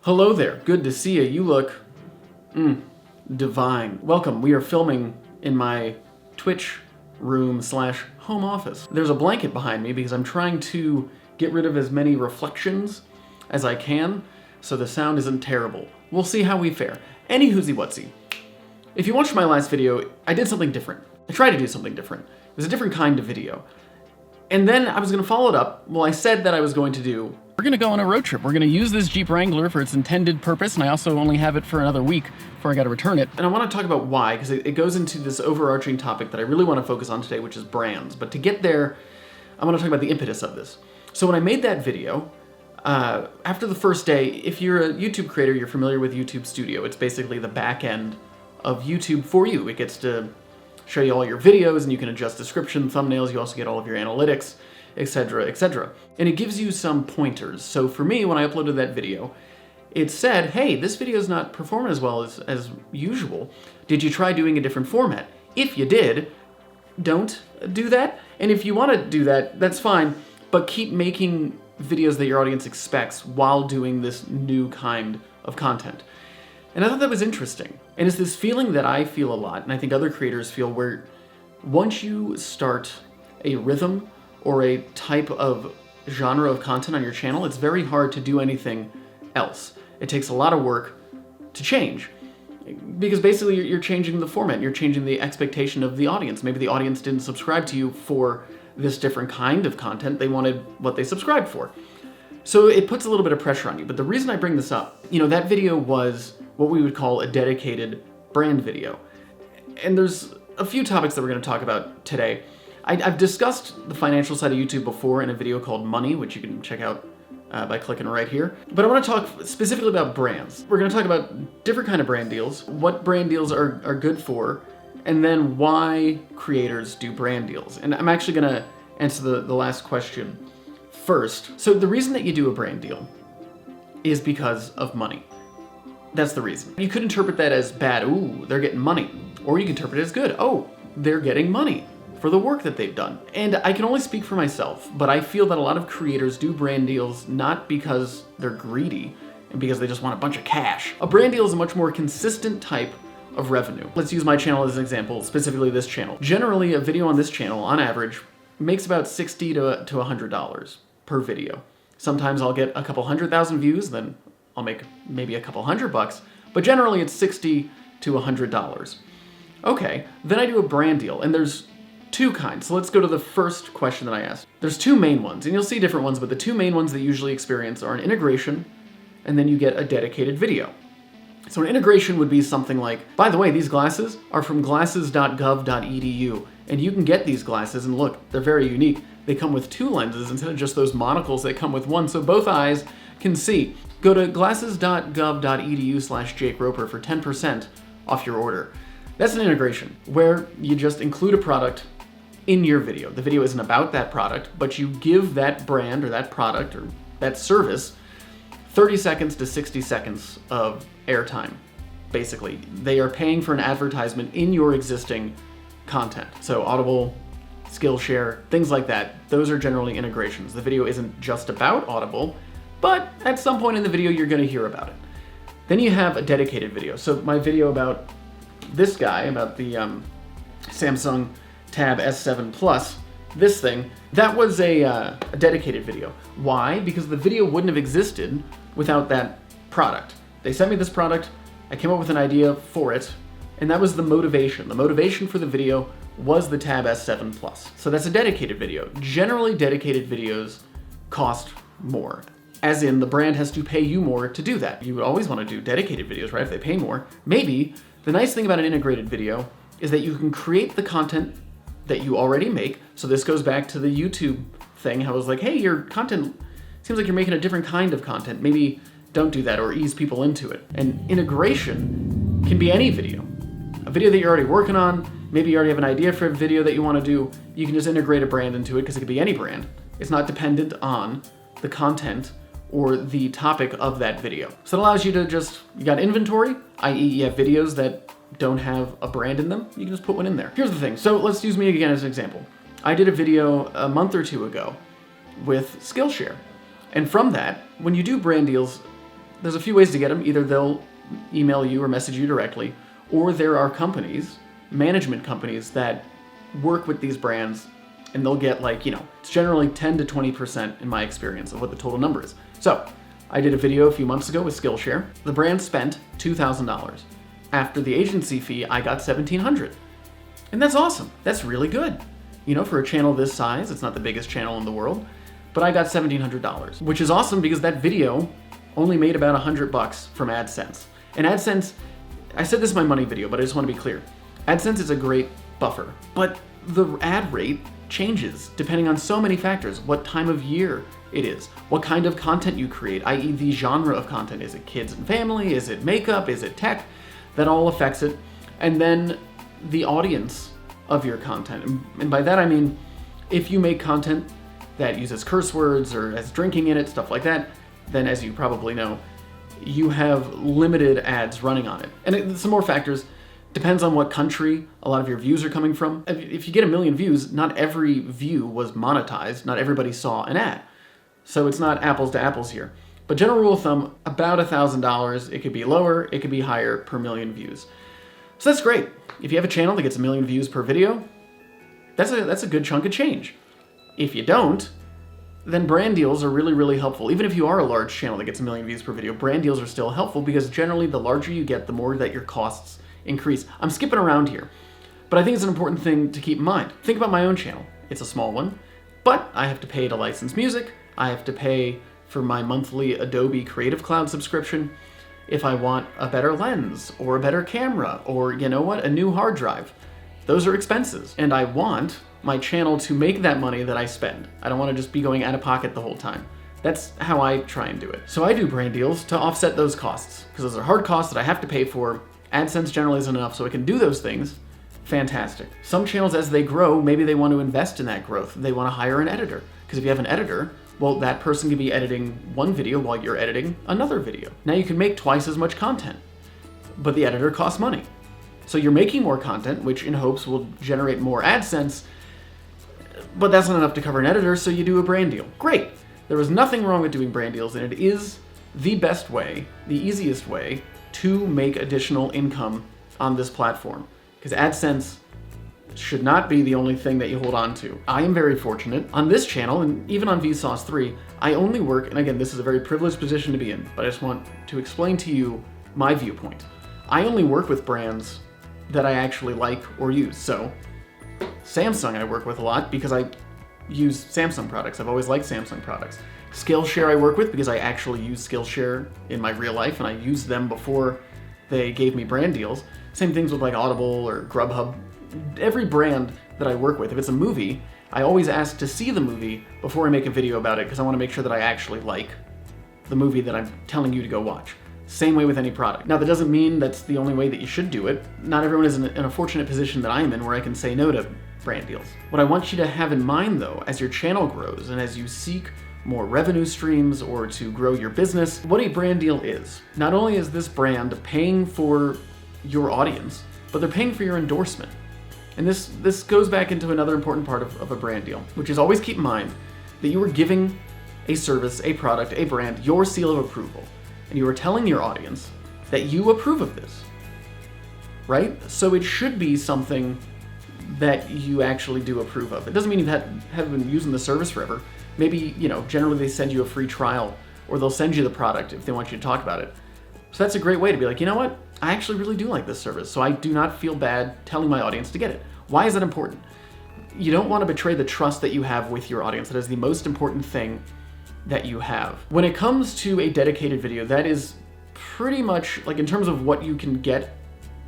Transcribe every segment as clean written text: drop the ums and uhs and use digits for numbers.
Hello there, good to see you. You look, divine. Welcome, we are filming in my Twitch room / home office. There's a blanket behind me because I'm trying to get rid of as many reflections as I can so the sound isn't terrible. We'll see how we fare. Any whoozy whatsy. If you watched my last video, I did something different. I tried to do something different. It was a different kind of video. And then I was gonna follow it up. Well, I said that I was going to do, we're gonna go on a road trip. We're gonna use this Jeep Wrangler for its intended purpose, and I also only have it for another week before I gotta return it. And I wanna talk about why, because it goes into this overarching topic that I really wanna focus on today, which is brands. But to get there, I wanna talk about the impetus of this. So when I made that video, after the first day, if you're a YouTube creator, you're familiar with YouTube Studio. It's basically the back end of YouTube for you. It gets to show you all your videos, and you can adjust description, thumbnails, you also get all of your analytics, etc., etc. And it gives you some pointers. So for me, when I uploaded that video, it said, hey, this video is not performing as well as usual. Did you try doing a different format? If you did, don't do that. And if you want to do that, that's fine, but keep making videos that your audience expects while doing this new kind of content. And I thought that was interesting. And it's this feeling that I feel a lot, and I think other creators feel, where once you start a rhythm or a type of genre of content on your channel, it's very hard to do anything else. It takes a lot of work to change. Because basically you're changing the format, you're changing the expectation of the audience. Maybe the audience didn't subscribe to you for this different kind of content, they wanted what they subscribed for. So it puts a little bit of pressure on you. But the reason I bring this up, that video was what we would call a dedicated brand video. And there's a few topics that we're going to talk about today. I've discussed the financial side of YouTube before in a video called Money, which you can check out by clicking right here. But I want to talk specifically about brands. We're going to talk about different kind of brand deals, what brand deals are good for, and then why creators do brand deals. And I'm actually going to answer the last question first. So the reason that you do a brand deal is because of money. That's the reason. You could interpret that as bad, ooh, they're getting money. Or you can interpret it as good, oh, they're getting money for the work that they've done. And I can only speak for myself, but I feel that a lot of creators do brand deals not because they're greedy and because they just want a bunch of cash. A brand deal is a much more consistent type of revenue. Let's use my channel as an example, specifically this channel. Generally, a video on this channel, on average, makes about $60 to $100 per video. Sometimes I'll get a couple 100,000 views, then I'll make maybe a couple $100, but generally it's $60 to $100. Okay, then I do a brand deal, and there's two kinds. So let's go to the first question that I asked. There's two main ones, and you'll see different ones, but the two main ones that you usually experience are an integration, and then you get a dedicated video. So an integration would be something like, by the way, these glasses are from Glasses.gov.edu, and you can get these glasses, and look, they're very unique. They come with two lenses instead of just those monocles that come with one, so both eyes can see. Go to Glasses.gov.edu/Jake Roper for 10% off your order. That's an integration, where you just include a product in your video. The video isn't about that product, but you give that brand or that product or that service 30 seconds to 60 seconds of airtime. Basically, they are paying for an advertisement in your existing content. So Audible, Skillshare, things like that. Those are generally integrations. The video isn't just about Audible, but at some point in the video, you're going to hear about it. Then you have a dedicated video. So my video about this guy, about the Samsung Tab S7 Plus, this thing, that was a dedicated video. Why? Because the video wouldn't have existed without that product. They sent me this product, I came up with an idea for it, and that was the motivation. The motivation for the video was the Tab S7 Plus. So that's a dedicated video. Generally, dedicated videos cost more. As in, the brand has to pay you more to do that. You would always want to do dedicated videos, right? If they pay more. Maybe the nice thing about an integrated video is that you can create the content that you already make. So this goes back to the YouTube thing. I was like, hey, your content seems like you're making a different kind of content. Maybe don't do that or ease people into it. And integration can be any video. A video that you're already working on, maybe you already have an idea for a video that you want to do, you can just integrate a brand into it because it could be any brand. It's not dependent on the content or the topic of that video. So it allows you to you got inventory, i.e. you have videos that don't have a brand in them, you can just put one in there. Here's the thing, so let's use me again as an example. I did a video a month or two ago with Skillshare. And from that, when you do brand deals, There's a few ways to get them. Either they'll email you or message you directly, or there are companies, management companies, that work with these brands, and they'll get like, it's generally 10 to 20% in my experience of what the total number is. So I did a video a few months ago with Skillshare. The brand spent $2,000. After the agency fee, I got $1,700. And that's awesome. That's really good. For a channel this size, it's not the biggest channel in the world, but I got $1,700, which is awesome because that video only made about $100 from AdSense. And AdSense, I said this in my money video, but I just want to be clear. AdSense is a great buffer, but the ad rate changes depending on so many factors. What time of year it is, what kind of content you create, i.e. the genre of content. Is it kids and family? Is it makeup? Is it tech? That all affects it. And then the audience of your content. And by that I mean, if you make content that uses curse words or has drinking in it, stuff like that, then as you probably know, you have limited ads running on it. And some more factors. Depends on what country a lot of your views are coming from. If you get 1 million views, not every view was monetized. Not everybody saw an ad. So it's not apples to apples here. But general rule of thumb, about $1,000. It could be lower, it could be higher per million views. So that's great. If you have a channel that gets 1 million views per video, that's a good chunk of change. If you don't, then brand deals are really, really helpful. Even if you are a large channel that gets 1 million views per video, brand deals are still helpful because generally the larger you get, the more that your costs increase. I'm skipping around here, but I think it's an important thing to keep in mind. Think about my own channel. It's a small one, but I have to pay to license music. I have to pay for my monthly Adobe Creative Cloud subscription. If I want a better lens or a better camera or, a new hard drive, those are expenses. And I want my channel to make that money that I spend. I don't want to just be going out of pocket the whole time. That's how I try and do it. So I do brand deals to offset those costs, because those are hard costs that I have to pay for. AdSense generally isn't enough, so I can do those things. Fantastic. Some channels, as they grow, maybe they want to invest in that growth. They want to hire an editor, because if you have an editor, well, that person can be editing one video while you're editing another video. Now you can make twice as much content, but the editor costs money. So you're making more content, which in hopes will generate more AdSense, but that's not enough to cover an editor, so you do a brand deal. Great. There was nothing wrong with doing brand deals, and it is the best way, the easiest way, to make additional income on this platform. Because AdSense should not be the only thing that you hold on to. I am very fortunate. On this channel, and even on Vsauce 3, I only work, and again, this is a very privileged position to be in, but I just want to explain to you my viewpoint. I only work with brands that I actually like or use. So, Samsung I work with a lot because I use Samsung products. I've always liked Samsung products. Skillshare I work with because I actually use Skillshare in my real life and I used them before they gave me brand deals. Same things with like Audible or Grubhub. Every brand that I work with, if it's a movie, I always ask to see the movie before I make a video about it because I want to make sure that I actually like the movie that I'm telling you to go watch. Same way with any product. Now that doesn't mean that's the only way that you should do it. Not everyone is in a fortunate position that I'm in where I can say no to brand deals. What I want you to have in mind though, as your channel grows and as you seek more revenue streams or to grow your business, what a brand deal is. Not only is this brand paying for your audience, but they're paying for your endorsement. And this goes back into another important part of a brand deal, which is always keep in mind that you are giving a service, a product, a brand, your seal of approval. And you are telling your audience that you approve of this, right? So it should be something that you actually do approve of. It doesn't mean you have been using the service forever. Maybe, generally they send you a free trial or they'll send you the product if they want you to talk about it. So that's a great way to be like, you know what? I actually really do like this service, so I do not feel bad telling my audience to get it. Why is that important? You don't want to betray the trust that you have with your audience. That is the most important thing that you have. When it comes to a dedicated video, that is pretty much, like in terms of what you can get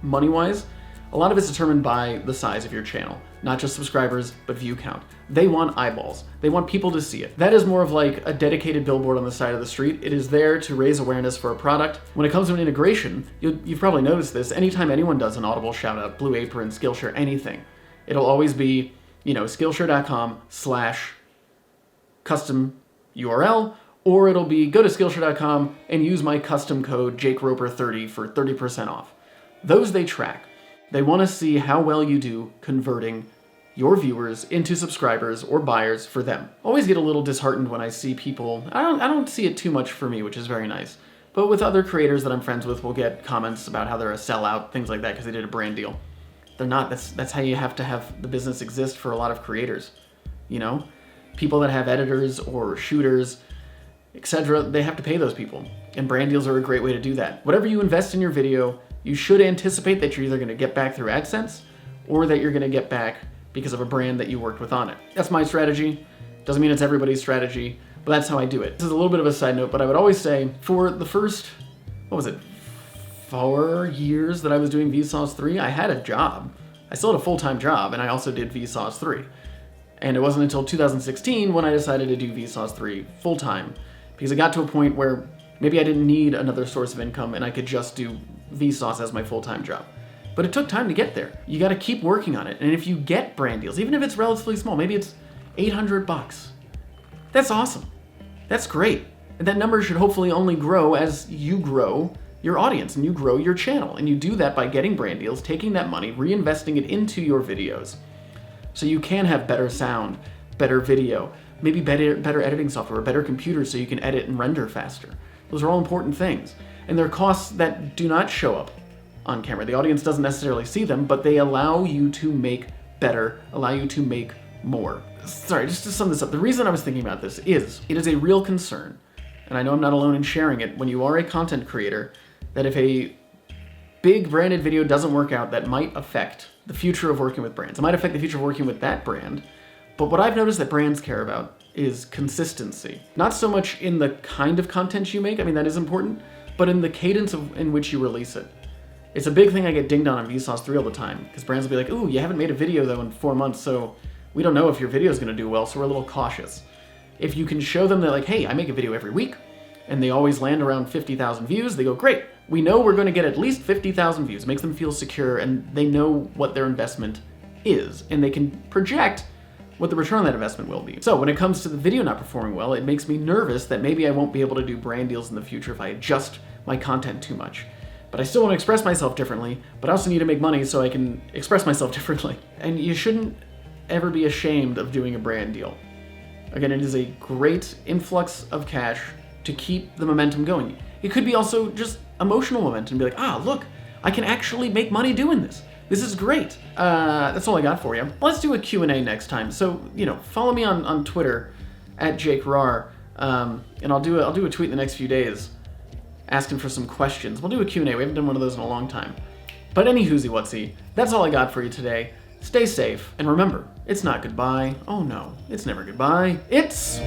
money-wise, a lot of it's determined by the size of your channel. Not just subscribers, but view count. They want eyeballs. They want people to see it. That is more of like a dedicated billboard on the side of the street. It is there to raise awareness for a product. When it comes to an integration, you've probably noticed this. Anytime anyone does an Audible shout out, Blue Apron, Skillshare, anything, it'll always be, Skillshare.com/custom URL, or it'll be go to Skillshare.com and use my custom code JakeRoper30 for 30% off. Those they track. They want to see how well you do converting your viewers into subscribers or buyers for them. Always get a little disheartened when I see people, I don't see it too much for me, which is very nice, But with other creators that I'm friends with, we'll get comments about how they're a sellout, things like that, because they did a brand deal. They're not. That's how you have to have the business exist for a lot of creators. You know? People that have editors or shooters, etc., they have to pay those people. And brand deals are a great way to do that. Whatever you invest in your video, you should anticipate that you're either going to get back through AdSense or that you're going to get back because of a brand that you worked with on it. That's my strategy. Doesn't mean it's everybody's strategy, but that's how I do it. This is a little bit of a side note, but I would always say for the first, 4 years that I was doing Vsauce 3, I had a job. I still had a full-time job, and I also did Vsauce 3. And it wasn't until 2016 when I decided to do Vsauce 3 full-time, because it got to a point where maybe I didn't need another source of income and I could just do Vsauce as my full-time job. But it took time to get there. You gotta keep working on it. And if you get brand deals, even if it's relatively small, maybe it's $800, that's awesome. That's great. And that number should hopefully only grow as you grow your audience and you grow your channel. And you do that by getting brand deals, taking that money, reinvesting it into your videos. So you can have better sound, better video, maybe better editing software, better computers so you can edit and render faster. Those are all important things. And they're costs that do not show up on camera. The audience doesn't necessarily see them, but they allow you to make better, allow you to make more. Sorry, just to sum this up, the reason I was thinking about this is, it is a real concern, and I know I'm not alone in sharing it, when you are a content creator, that if a big branded video doesn't work out, that might affect the future of working with brands. It might affect the future of working with that brand, but what I've noticed that brands care about is consistency. Not so much in the kind of content you make, I mean that is important, but in the cadence in which you release it. It's a big thing I get dinged on Vsauce 3 all the time, because brands will be like, ooh, you haven't made a video though in 4 months, so we don't know if your video is gonna do well, so we're a little cautious. If you can show them that like, hey, I make a video every week, and they always land around 50,000 views, they go, great, we know we're gonna get at least 50,000 views. It makes them feel secure, and they know what their investment is, and they can project what the return on that investment will be. So when it comes to the video not performing well, it makes me nervous that maybe I won't be able to do brand deals in the future if I adjust my content too much. But I still want to express myself differently, but I also need to make money so I can express myself differently. And you shouldn't ever be ashamed of doing a brand deal. Again, it is a great influx of cash to keep the momentum going. It could be also just emotional momentum, be like, ah, look, I can actually make money doing this. This is great. That's all I got for you. Let's do a Q&A next time. So, follow me on Twitter @JakeRar, and I'll do a tweet in the next few days asking for some questions. We'll do a Q&A. We haven't done one of those in a long time. But any whoozy whatsy, that's all I got for you today. Stay safe, and remember, it's not goodbye. Oh no, it's never goodbye. It's